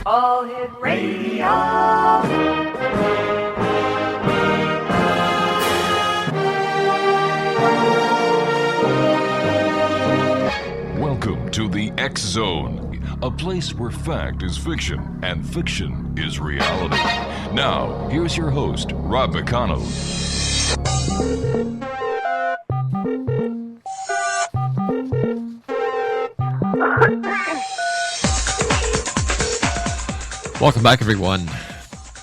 All Hit Radio. Welcome to the X Zone, a place where fact is fiction and fiction is reality. Now, here's your host, Rob McConnell. Welcome back, everyone.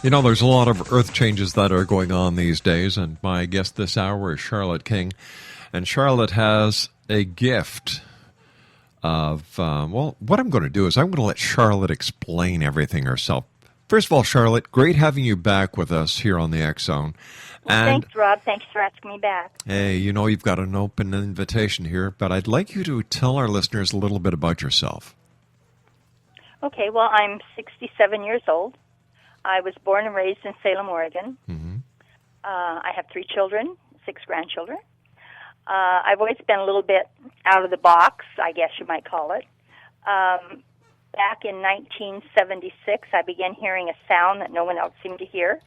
You know, there's a lot of earth changes that are going on these days, and my guest this hour is Charlotte King. And Charlotte has a gift of, what I'm going to do is I'm going to let Charlotte explain everything herself. First of all, Charlotte, great having you back with us here on the X Zone. Well, thanks, Rob. Thanks for asking me back. Hey, you know you've got an open invitation here, but I'd like you to tell our listeners a little bit about yourself. Okay, well, I'm 67 years old. I was born and raised in Salem, Oregon. Mm-hmm. I have 3 children, 6 grandchildren. I've always been a little bit out of the box, I guess you might call it. Back in 1976, I began hearing a sound that no one else seemed to hear.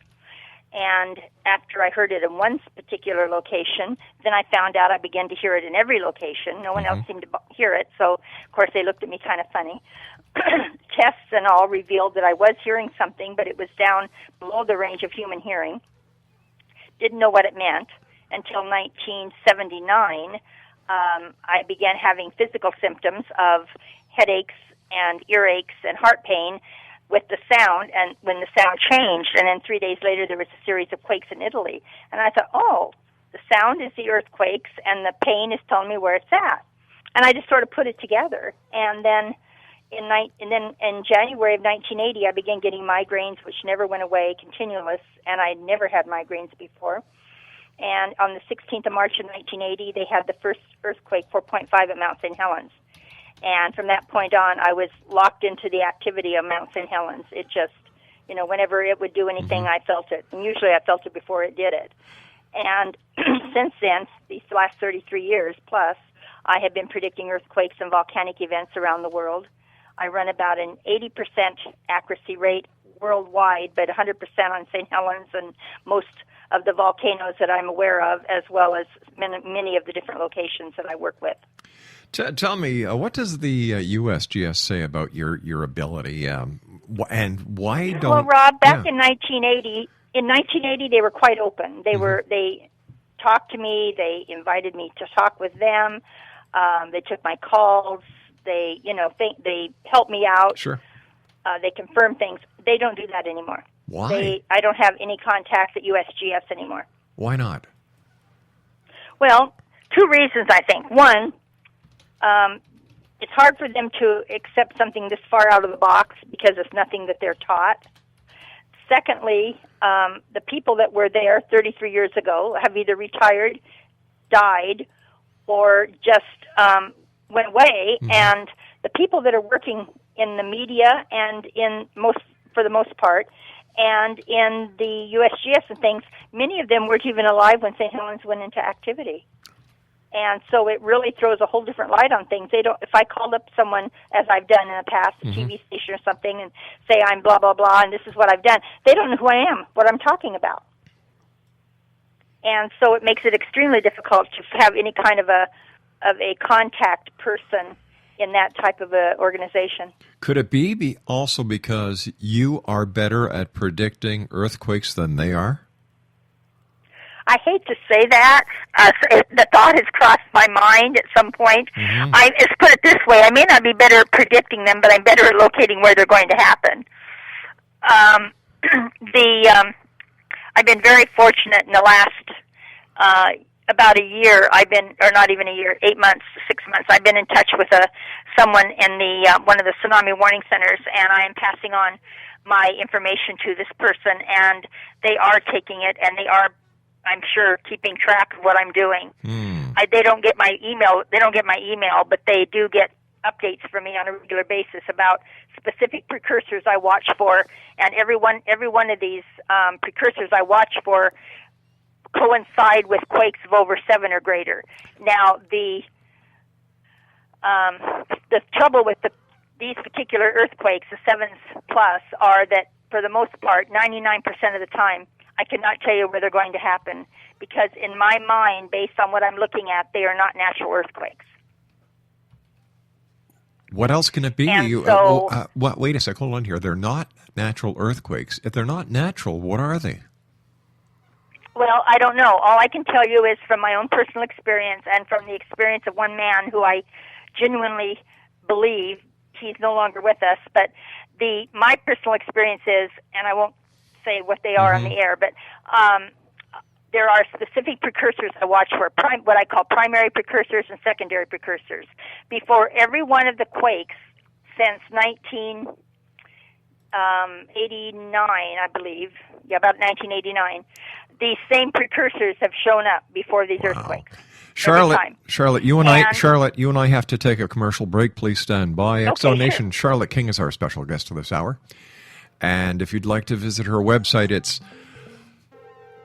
And after I heard it in one particular location, then I found out I began to hear it in every location. No one else seemed to hear it, so, of course, they looked at me kind of funny. Tests and all revealed that I was hearing something, but it was down below the range of human hearing. Didn't know what it meant until 1979. I began having physical symptoms of headaches and earaches and heart pain with the sound, and when the sound changed, and then 3 days later there was a series of quakes in Italy. And I thought, oh, the sound is the earthquakes, and the pain is telling me where it's at. And I just sort of put it together. And then in January of 1980, I began getting migraines, which never went away, continuous, and I never had migraines before. And on the 16th of March of 1980, they had the first earthquake, 4.5 at Mount St. Helens. And from that point on, I was locked into the activity of Mount St. Helens. It just, you know, whenever it would do anything, I felt it. And usually I felt it before it did it. And since then, these last 33 years plus, I have been predicting earthquakes and volcanic events around the world. I run about an 80% accuracy rate worldwide, but 100% on St. Helens and most of the volcanoes that I'm aware of, as well as many of the different locations that I work with. Tell me, what does the USGS say about your ability, and why don't... Well, Rob, back in 1980, they were quite open. They talked to me. They invited me to talk with them. They took my calls. They helped me out. Sure. They confirmed things. They don't do that anymore. Why? I don't have any contacts at USGS anymore. Why not? Well, 2 reasons, I think. One, it's hard for them to accept something this far out of the box because it's nothing that they're taught. Secondly, the people that were there 33 years ago have either retired, died, or just went away, and the people that are working in the media and for the most part, and in the USGS and things, many of them weren't even alive when St. Helens went into activity. And so it really throws a whole different light on things. If I called up someone, as I've done in the past, a TV station or something, and say I'm blah, blah, blah, and this is what I've done, they don't know who I am, what I'm talking about. And so it makes it extremely difficult to have any kind of a contact person in that type of a organization. Could it be also because you are better at predicting earthquakes than they are? I hate to say that. The thought has crossed my mind at some point. Let's put it this way. I may not be better at predicting them, but I'm better at locating where they're going to happen. I've been very fortunate in the last about a year. Or not even a year, 8 months, 6 months. I've been in touch with someone in the one of the tsunami warning centers, and I am passing on my information to this person, and they are taking it, and they are, I'm sure, keeping track of what I'm doing. They don't get my email. But they do get updates from me on a regular basis about specific precursors I watch for, and every one of these precursors I watch for coincide with quakes of over 7 or greater. Now, the trouble with the these particular earthquakes, the 7s plus, are that for the most part, 99% of the time, I cannot tell you where they're going to happen because in my mind, based on what I'm looking at, they are not natural earthquakes. What else can it be? Wait a sec, hold on here. They're not natural earthquakes. If they're not natural, what are they? Well, I don't know. All I can tell you is from my own personal experience and from the experience of one man who I genuinely believe, he's no longer with us, but my personal experience is, and I won't say what they are on the air, but there are specific precursors I watch for, what I call primary precursors and secondary precursors. Before every one of the quakes since 1989, I believe, about 1989, these same precursors have shown up before these earthquakes. Charlotte, you and I have to take a commercial break. Please stand by. Exo Nation, sure. Charlotte King is our special guest for this hour. And if you'd like to visit her website, it's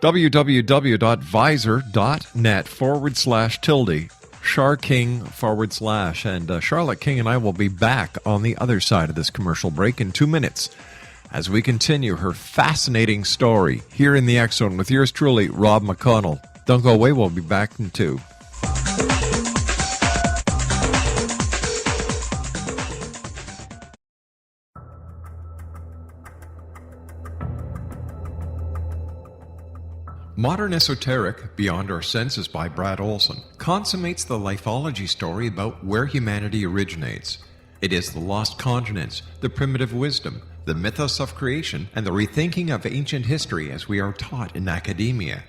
www.visor.net/tilde, Charking/. And Charlotte King and I will be back on the other side of this commercial break in 2 minutes as we continue her fascinating story here in the X Zone with yours truly, Rob McConnell. Don't go away. We'll be back in 2. Modern Esoteric, Beyond Our Senses by Brad Olson, consummates the lifology story about where humanity originates. It is the lost continents, the primitive wisdom, the mythos of creation, and the rethinking of ancient history as we are taught in academia.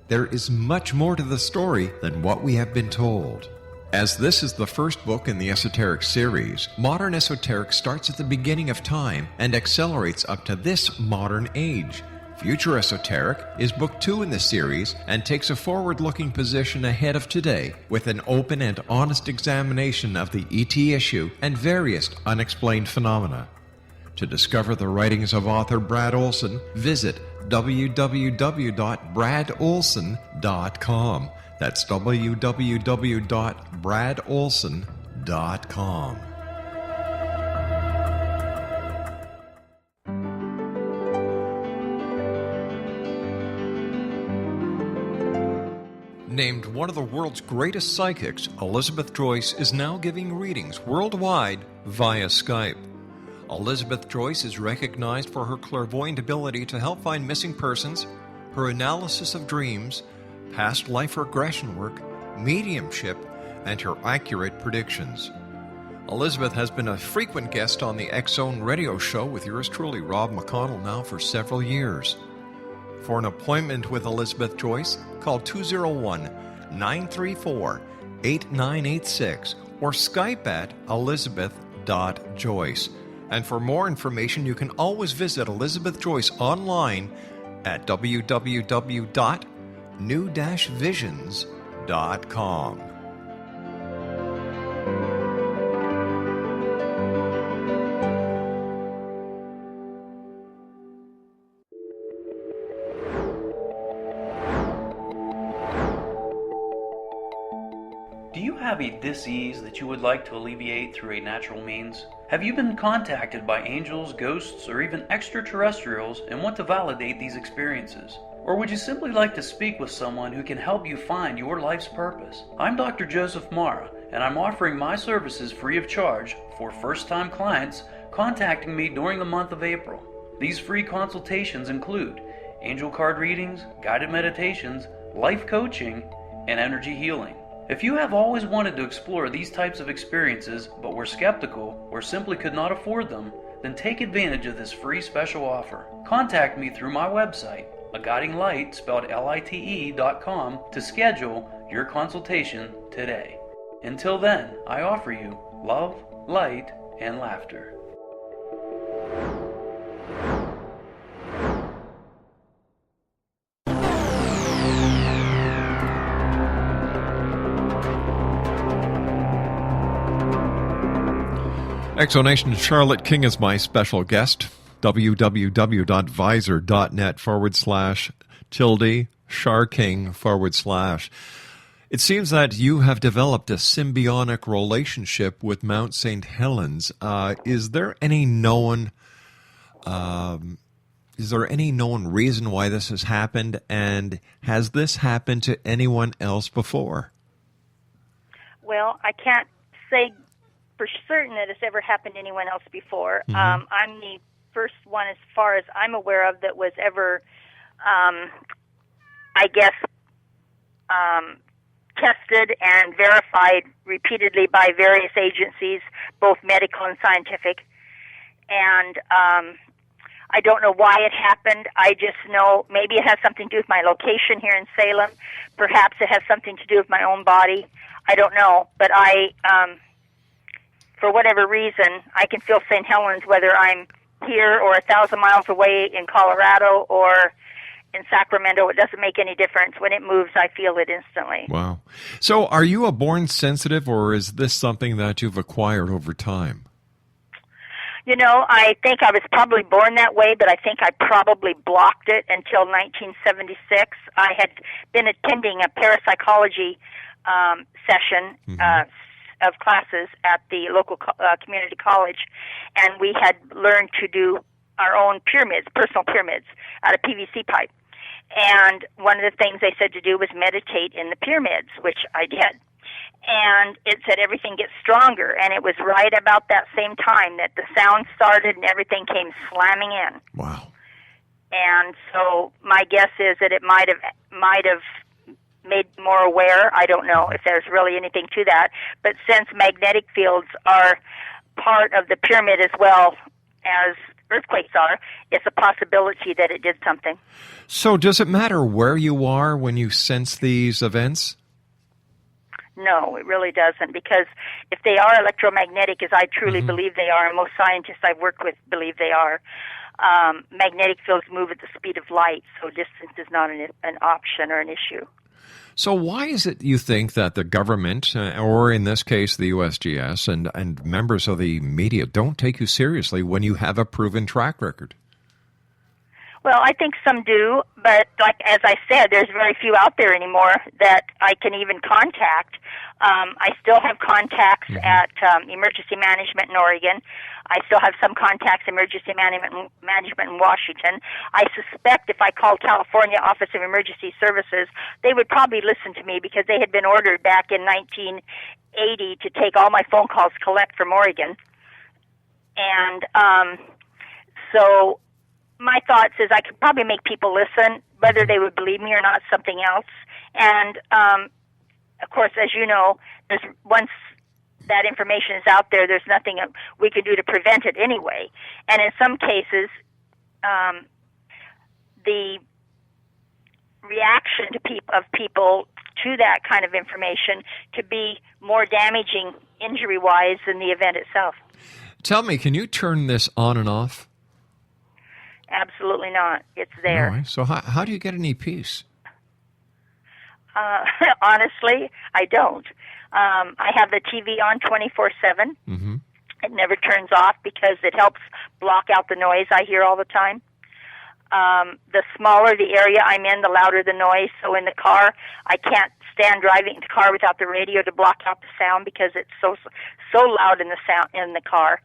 There is much more to the story than what we have been told. As this is the first book in the Esoteric series, Modern Esoteric starts at the beginning of time and accelerates up to this modern age. Future Esoteric is book 2 in the series and takes a forward-looking position ahead of today with an open and honest examination of the ET issue and various unexplained phenomena. To discover the writings of author Brad Olson, visit www.bradolson.com. That's www.bradolson.com. Named one of the world's greatest psychics, Elizabeth Joyce is now giving readings worldwide via Skype. Elizabeth Joyce is recognized for her clairvoyant ability to help find missing persons, her analysis of dreams, past life regression work, mediumship, and her accurate predictions. Elizabeth has been a frequent guest on the X Zone radio show with yours truly, Rob McConnell, now for several years. For an appointment with Elizabeth Joyce, call 201-934-8986 or Skype at elizabeth.joyce. And for more information, you can always visit Elizabeth Joyce online at www.new-visions.com. Do you have a dis-ease that you would like to alleviate through a natural means? Have you been contacted by angels, ghosts, or even extraterrestrials and want to validate these experiences? Or would you simply like to speak with someone who can help you find your life's purpose? I'm Dr. Joseph Mara, and I'm offering my services free of charge for first-time clients contacting me during the month of April. These free consultations include angel card readings, guided meditations, life coaching, and energy healing. If you have always wanted to explore these types of experiences but were skeptical or simply could not afford them, then take advantage of this free special offer. Contact me through my website, aguidinglight, spelled LITE.com, to schedule your consultation today. Until then, I offer you love, light, and laughter. Exonation, Charlotte King is my special guest. www.visor.net/tilde, Charking /. It seems that you have developed a symbiotic relationship with Mount St. Helens. Is there any known reason why this has happened, and has this happened to anyone else before? Well, I can't say for certain that it's ever happened to anyone else before. Mm-hmm. I'm the first one, as far as I'm aware of, that was ever, tested and verified repeatedly by various agencies, both medical and scientific. And I don't know why it happened. I just know maybe it has something to do with my location here in Salem. Perhaps it has something to do with my own body. I don't know. But for whatever reason, I can feel St. Helens whether I'm here or 1,000 miles away in Colorado or in Sacramento. It doesn't make any difference. When it moves, I feel it instantly. Wow. So are you a born sensitive, or is this something that you've acquired over time? You know, I think I was probably born that way, but I think I probably blocked it until 1976. I had been attending a parapsychology session of classes at the local community college, and we had learned to do our own pyramids, personal pyramids, out of PVC pipe. And one of the things they said to do was meditate in the pyramids, which I did. And it said everything gets stronger, and it was right about that same time that the sound started and everything came slamming in. Wow. And so my guess is that it might have made me more aware. I don't know if there's really anything to that. But since magnetic fields are part of the pyramid as well as earthquakes are, it's a possibility that it did something. So does it matter where you are when you sense these events? No, it really doesn't, because if they are electromagnetic, as I truly believe they are, and most scientists I've worked with believe they are, magnetic fields move at the speed of light, so distance is not an option or an issue. So why is it you think that the government, or in this case the USGS, and members of the media don't take you seriously when you have a proven track record? Well, I think some do, but like as I said, there's very few out there anymore that I can even contact. I still have contacts at emergency management in Oregon. I still have some contacts in emergency management in Washington. I suspect if I called California Office of Emergency Services, they would probably listen to me because they had been ordered back in 1980 to take all my phone calls collect from Oregon. And so my thoughts is I could probably make people listen. Whether they would believe me or not, something else. And of course, as you know, once that information is out there, there's nothing we can do to prevent it anyway. And in some cases, the reaction of people to that kind of information to be more damaging injury-wise than the event itself. Tell me, can you turn this on and off? Absolutely not. It's there. All right. So how do you get any peace? Honestly, I don't. I have the TV on 24/7. Mm-hmm. It never turns off because it helps block out the noise I hear all the time. The smaller the area I'm in, the louder the noise. So in the car, I can't stand driving the car without the radio to block out the sound because it's so loud in the car.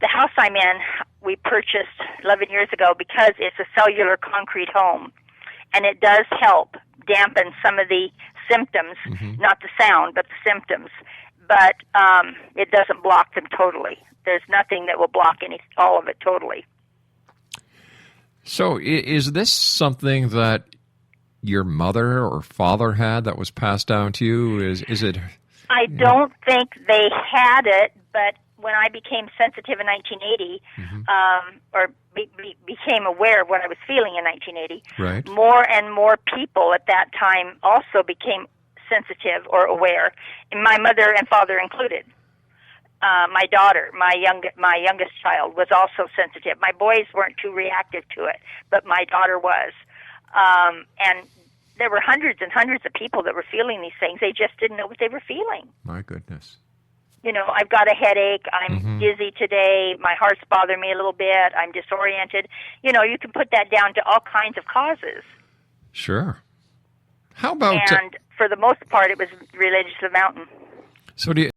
The house I'm in, we purchased 11 years ago because it's a cellular concrete home, and it does help dampen some of the symptoms, not the sound, but the symptoms. But it doesn't block them totally. There's nothing that will block all of it totally. So is this something that your mother or father had that was passed down to you? Is it? I don't think they had it, but when I became sensitive in 1980, or became aware of what I was feeling in 1980, right, more and more people at that time also became sensitive or aware, and my mother and father included. My daughter, my youngest child, was also sensitive. My boys weren't too reactive to it, but my daughter was. And there were hundreds and hundreds of people that were feeling these things. They just didn't know what they were feeling. My goodness. You know, I've got a headache, I'm dizzy today, my heart's bothering me a little bit, I'm disoriented. You know, you can put that down to all kinds of causes. Sure. How about... And for the most part, it was related to the mountain. So do you...